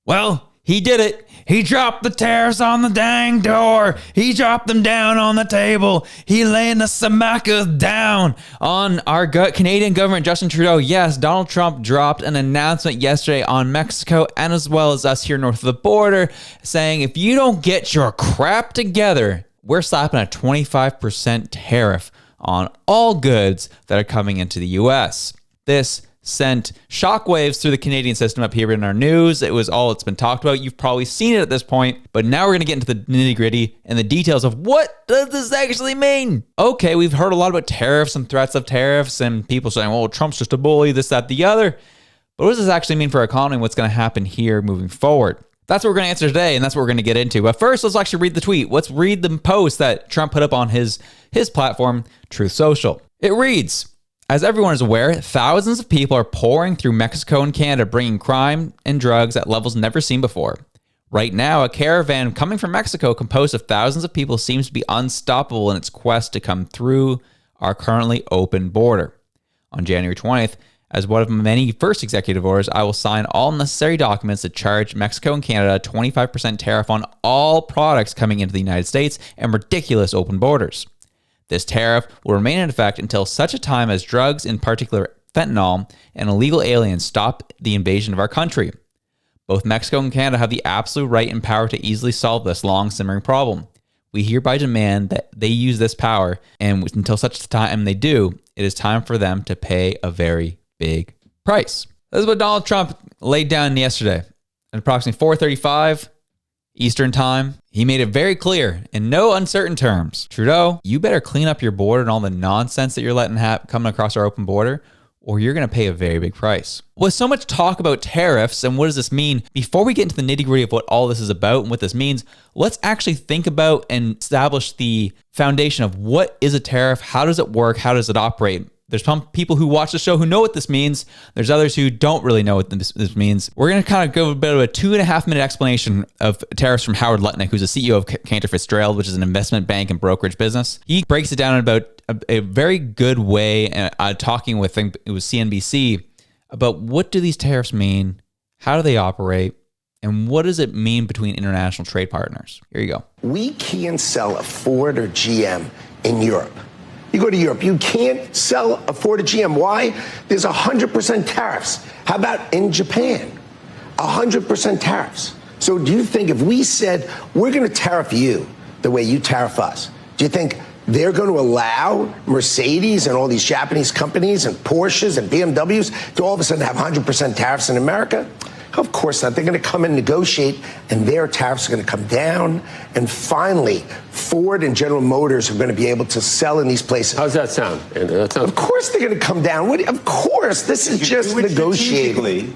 Well, he did it. He dropped the tariffs on the dang door. He dropped them down on the table. He laying the smackers down on our Canadian government, Justin Trudeau. Yes, Donald Trump dropped an announcement yesterday on Mexico and as well as us here north of the border saying if you don't get your crap together, we're slapping a 25% tariff on all goods that are coming into the U.S. This sent shockwaves through the Canadian system up here in our news. It was all it's been talked about. You've probably seen it at this point, but now we're going to get into the nitty gritty and the details of what does this actually mean? Okay, we've heard a lot about tariffs and threats of tariffs and people saying, well, Trump's just a bully, this, that, the other. But what does this actually mean for our economy and what's going to happen here moving forward? That's what we're going to answer today, and that's what we're going to get into. But first, let's actually read the tweet. Let's read the post that Trump put up on his platform, Truth Social. It reads, as everyone is aware, thousands of people are pouring through Mexico and Canada, bringing crime and drugs at levels never seen before. Right now, a caravan coming from Mexico composed of thousands of people seems to be unstoppable in its quest to come through our currently open border. On January 20th, as one of many first executive orders, I will sign all necessary documents to charge Mexico and Canada a 25% tariff on all products coming into the United States and ridiculous open borders. This tariff will remain in effect until such a time as drugs, in particular fentanyl, and illegal aliens stop the invasion of our country. Both Mexico and Canada have the absolute right and power to easily solve this long simmering problem. We hereby demand that they use this power, and until such time they do, it is time for them to pay a very big price. This is what Donald Trump laid down yesterday at approximately 4:35 Eastern time. He made it very clear in no uncertain terms. Trudeau, you better clean up your border and all the nonsense that you're letting coming across our open border, or you're going to pay a very big price. With so much talk about tariffs and what does this mean, before we get into the nitty gritty of what all this is about and what this means, let's actually think about and establish the foundation of what is a tariff, how does it work, how does it operate. There's some people who watch the show who know what this means. There's others who don't really know what this means. We're going to kind of go a bit of a 2.5 minute explanation of tariffs from Howard Lutnick, who's the CEO of Cantor Fitzgerald, which is an investment bank and brokerage business. He breaks it down in about a very good way, talking with, I think it was CNBC, about what do these tariffs mean, how do they operate, and what does it mean between international trade partners? Here you go. We can't sell a Ford or GM in Europe. You go to Europe, you can't sell a Ford or GM. Why? There's 100% tariffs. How about in Japan? 100% tariffs. So do you think if we said, we're going to tariff you the way you tariff us, do you think they're going to allow Mercedes and all these Japanese companies and Porsches and BMWs to all of a sudden have 100% tariffs in America? Of course not. They're going to come and negotiate, and their tariffs are going to come down. And finally, Ford and General Motors are going to be able to sell in these places. How's that sound? Of course they're going to come down. Of course. This is just negotiating.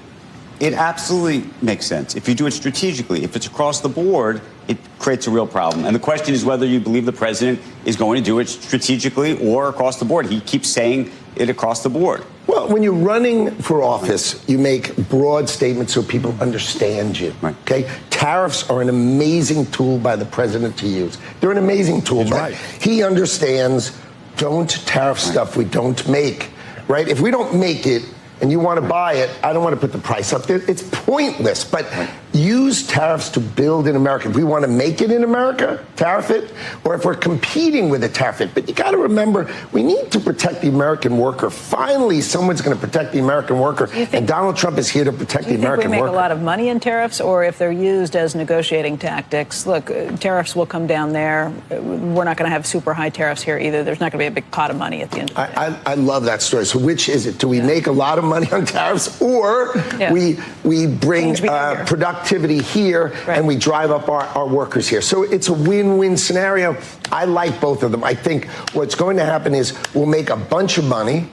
It absolutely makes sense. If you do it strategically, if it's across the board, it creates a real problem. And the question is whether you believe the president is going to do it strategically or across the board. He keeps saying it across the board. Well, when you're running for office, you make broad statements so people understand you. Right. Okay? Tariffs are an amazing tool by the president to use. They're an amazing tool, but right. He understands don't tariff stuff we don't make. Right? If we don't make it, and you want to buy it, I don't want to put the price up there. It's pointless, but use tariffs to build in America. If we want to make it in America, tariff it, or if we're competing with it, tariff it. But you got to remember, we need to protect the American worker. Finally, someone's going to protect the American worker, and Donald Trump is here to protect the American worker. Do you think we make a lot of money in tariffs, or if they're used as negotiating tactics? Look, tariffs will come down there. We're not going to have super high tariffs here either. There's not going to be a big pot of money at the end of the day. I love that story. So which is it? Do we make a lot of money on tariffs, or we bring productivity here and we drive up our workers here? So it's a win-win scenario. I like both of them. I think what's going to happen is we'll make a bunch of money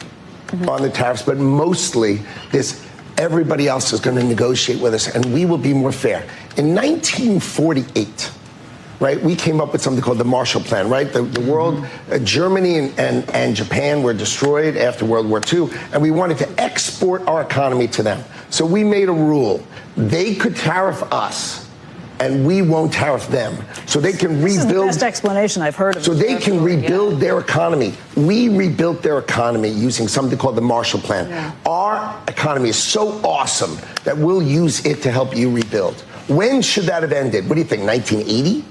on the tariffs, but mostly everybody else is going to negotiate with us, and we will be more fair. In 1948, right, we came up with something called the Marshall Plan, right? The world, Germany and Japan were destroyed after World War II, and we wanted to export our economy to them. So we made a rule. They could tariff us, and we won't tariff them. So they can rebuild. This is the best explanation I've heard of. So they can rebuild their economy. We rebuilt their economy using something called the Marshall Plan. Yeah. Our economy is so awesome that we'll use it to help you rebuild. When should that have ended? What do you think, 1980?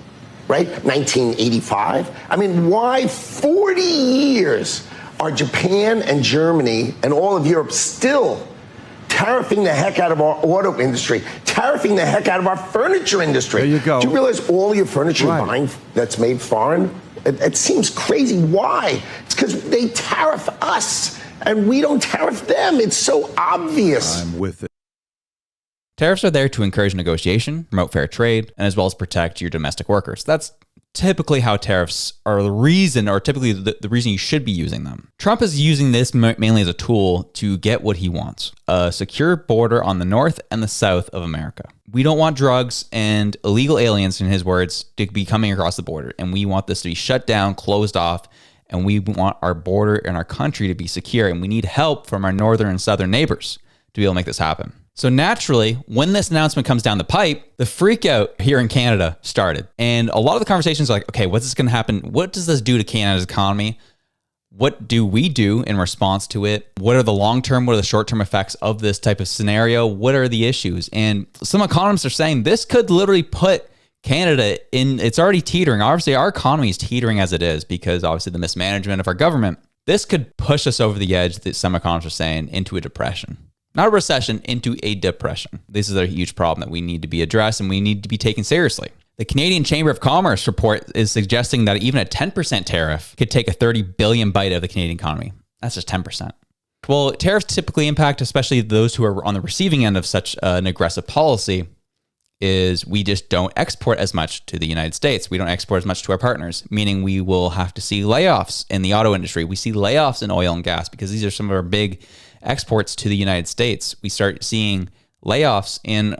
Right? 1985? I mean, why 40 years are Japan and Germany and all of Europe still tariffing the heck out of our auto industry, tariffing the heck out of our furniture industry? There you go. Do you realize all your furniture you're buying that's made foreign? It seems crazy. Why? It's because they tariff us and we don't tariff them. It's so obvious. I'm with it. Tariffs are there to encourage negotiation, promote fair trade, and as well as protect your domestic workers. That's typically how tariffs are the reason, or typically the reason you should be using them. Trump is using this mainly as a tool to get what he wants: a secure border on the north and the south of America. We don't want drugs and illegal aliens, in his words, to be coming across the border. And we want this to be shut down, closed off, and we want our border and our country to be secure. And we need help from our northern and southern neighbors to be able to make this happen. So naturally, when this announcement comes down the pipe, the freak out here in Canada started. And a lot of the conversations are like, okay, what's this going to happen? What does this do to Canada's economy? What do we do in response to it? What are the long-term, what are the short-term effects of this type of scenario? What are the issues? And some economists are saying this could literally put Canada in, it's already teetering. Obviously, our economy is teetering as it is because obviously the mismanagement of our government. This could push us over the edge, that some economists are saying, into a depression. Not a recession, into a depression. This is a huge problem that we need to be addressed and we need to be taken seriously. The Canadian Chamber of Commerce report is suggesting that even a 10% tariff could take a 30 billion bite of the Canadian economy. That's just 10%. Well, tariffs typically impact especially those who are on the receiving end of such an aggressive policy. Is we just don't export as much to the United States. We don't export as much to our partners, meaning we will have to see layoffs in the auto industry. We see layoffs in oil and gas because these are some of our big exports to the United States. We start seeing layoffs in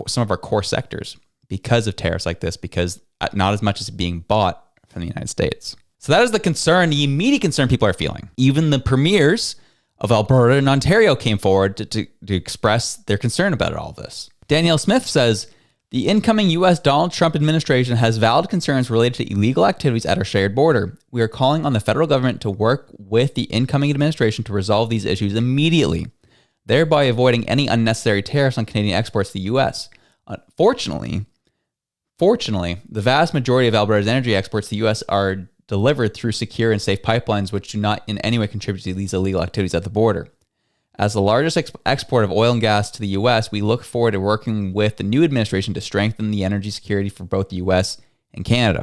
some of our core sectors because of tariffs like this, because not as much is being bought from the United States. So that is the concern, the immediate concern people are feeling. Even the premiers of Alberta and Ontario came forward to express their concern about all this. Danielle Smith says, the incoming U.S. Donald Trump administration has valid concerns related to illegal activities at our shared border. We are calling on the federal government to work with the incoming administration to resolve these issues immediately, thereby avoiding any unnecessary tariffs on Canadian exports to the U.S. Fortunately, the vast majority of Alberta's energy exports to the U.S. are delivered through secure and safe pipelines, which do not in any way contribute to these illegal activities at the border. As the largest exporter of oil and gas to the U.S., we look forward to working with the new administration to strengthen the energy security for both the U.S. and Canada.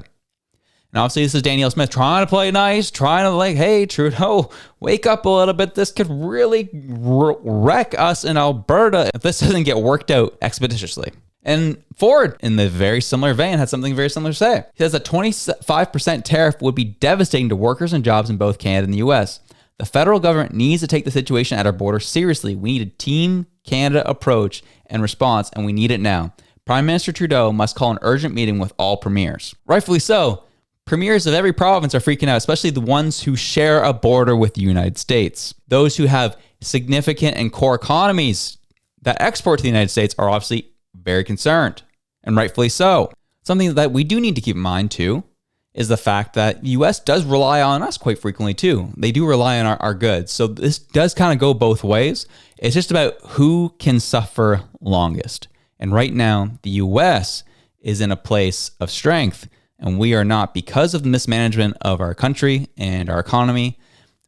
And obviously, this is Danielle Smith trying to play nice, trying to like, hey, Trudeau, wake up a little bit. This could really wreck us in Alberta if this doesn't get worked out expeditiously. And Ford, in the very similar vein, had something very similar to say. He says a 25% tariff would be devastating to workers and jobs in both Canada and the U.S. The federal government needs to take the situation at our border seriously. We need a Team Canada approach and response, and we need it now. Prime Minister Trudeau must call an urgent meeting with all premiers. Rightfully so. Premiers of every province are freaking out, especially the ones who share a border with the United States. Those who have significant and core economies that export to the United States are obviously very concerned, and rightfully so. Something that we do need to keep in mind too is the fact that the U.S. does rely on us quite frequently too. They do rely on our goods. So this does kind of go both ways. It's just about who can suffer longest. And right now, the U.S. is in a place of strength, and we are not, because of the mismanagement of our country and our economy.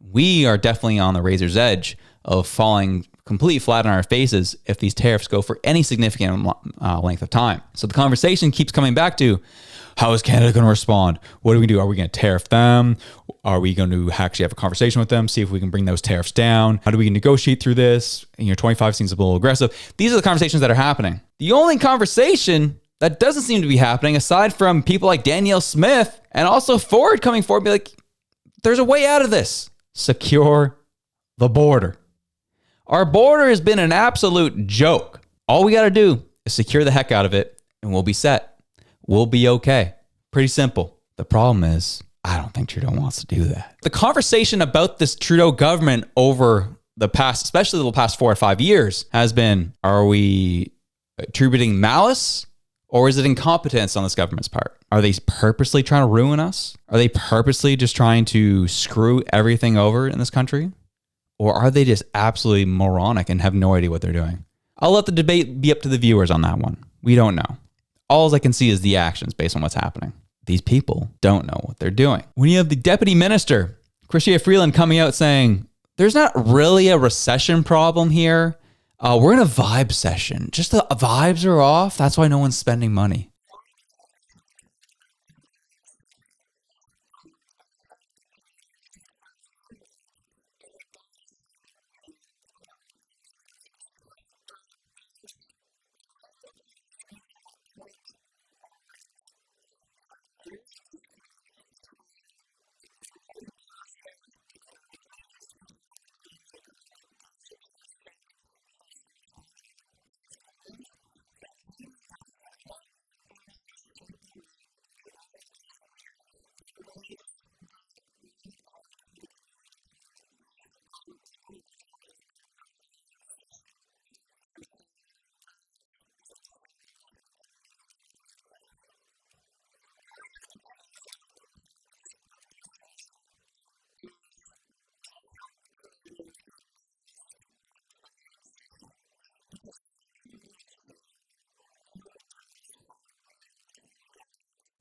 We are definitely on the razor's edge of falling completely flat on our faces if these tariffs go for any significant length of time. So the conversation keeps coming back to, how is Canada going to respond? What do we do? Are we going to tariff them? Are we going to actually have a conversation with them, see if we can bring those tariffs down? How do we negotiate through this? 25 seems a little aggressive. These are the conversations that are happening. The only conversation that doesn't seem to be happening, aside from people like Danielle Smith and also Ford coming forward and be like, there's a way out of this. Secure the border. Our border has been an absolute joke. All we got to do is secure the heck out of it and we'll be set. We'll be okay. Pretty simple. The problem is, I don't think Trudeau wants to do that. The conversation about this Trudeau government over the past, especially the past 4 or 5 years, has been, are we attributing malice or is it incompetence on this government's part? Are they purposely trying to ruin us? Are they purposely just trying to screw everything over in this country? Or are they just absolutely moronic and have no idea what they're doing? I'll let the debate be up to the viewers on that one. We don't know. All I can see is the actions based on what's happening. These people don't know what they're doing. When you have the deputy minister, Chrystia Freeland, coming out saying, there's not really a recession problem here. We're in a vibe session. Just the vibes are off. That's why no one's spending money.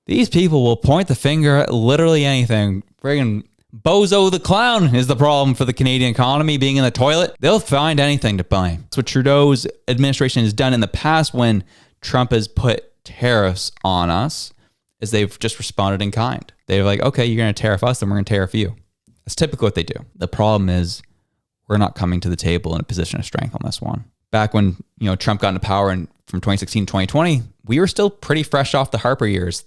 These people will point the finger at literally anything. Friggin' Bozo the Clown is the problem for the Canadian economy being in the toilet. They'll find anything to blame. That's what Trudeau's administration has done in the past when Trump has put tariffs on us, is they've just responded in kind. They're like, okay, you're going to tariff us, then we're going to tariff you. That's typically what they do. The problem is we're not coming to the table in a position of strength on this one. Back when, Trump got into power from 2016 to 2020, we were still pretty fresh off the Harper years.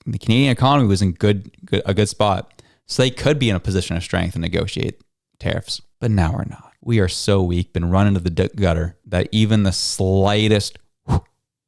The Canadian economy was in a good spot. So they could be in a position of strength and negotiate tariffs. But now we're not. We are so weak, been run into the gutter, that even the slightest,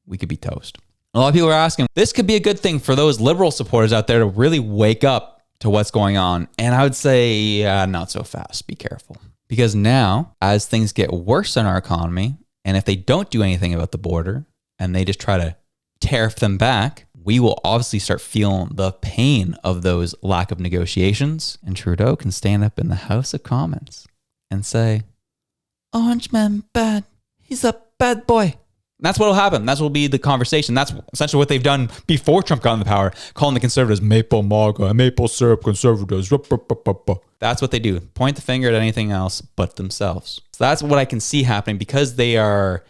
we could be toast. A lot of people are asking, this could be a good thing for those liberal supporters out there to really wake up to what's going on. And I would say, not so fast. Be careful. Because now, as things get worse in our economy, and if they don't do anything about the border, and they just try to tariff them back, we will obviously start feeling the pain of those lack of negotiations. And Trudeau can stand up in the House of Commons and say, Orange man bad. He's a bad boy. And that's what will happen. That's what will be the conversation. That's essentially what they've done before Trump got into power, calling the conservatives maple MAGA, maple syrup conservatives. That's what they do. Point the finger at anything else but themselves. So that's what I can see happening, because they are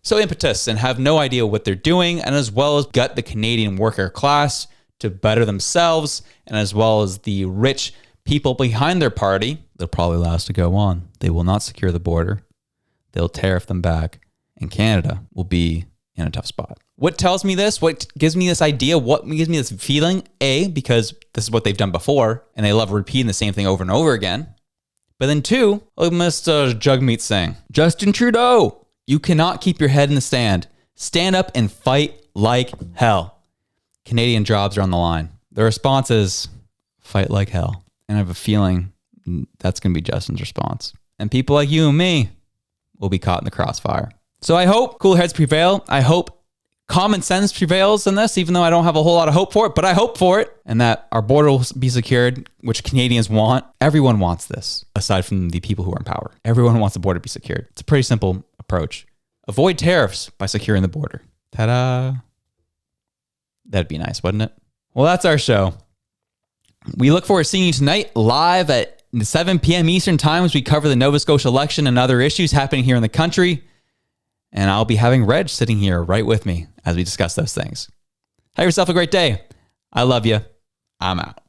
so impetuous and have no idea what they're doing, and as well as gut the Canadian worker class to better themselves, and as well as the rich people behind their party. They'll probably allow us to go on. They will not secure the border. They'll tariff them back, and Canada will be in a tough spot. What tells me this? What gives me this idea? What gives me this feeling? A, because this is what they've done before, and they love repeating the same thing over and over again. But then two, like Mr. Jugmeat saying, Justin Trudeau, you cannot keep your head in the sand. Stand up and fight like hell. Canadian jobs are on the line. The response is fight like hell. And I have a feeling that's going to be Justin's response. And people like you and me will be caught in the crossfire. So I hope cool heads prevail. I hope common sense prevails in this, even though I don't have a whole lot of hope for it, but I hope for it. And that our border will be secured, which Canadians want. Everyone wants this, aside from the people who are in power. Everyone wants the border to be secured. It's a pretty simple approach. Avoid tariffs by securing the border. Ta-da. That'd be nice, wouldn't it? Well, that's our show. We look forward to seeing you tonight live at 7 p.m. Eastern Time as we cover the Nova Scotia election and other issues happening here in the country. And I'll be having Reg sitting here right with me as we discuss those things. Have yourself a great day. I love you. I'm out.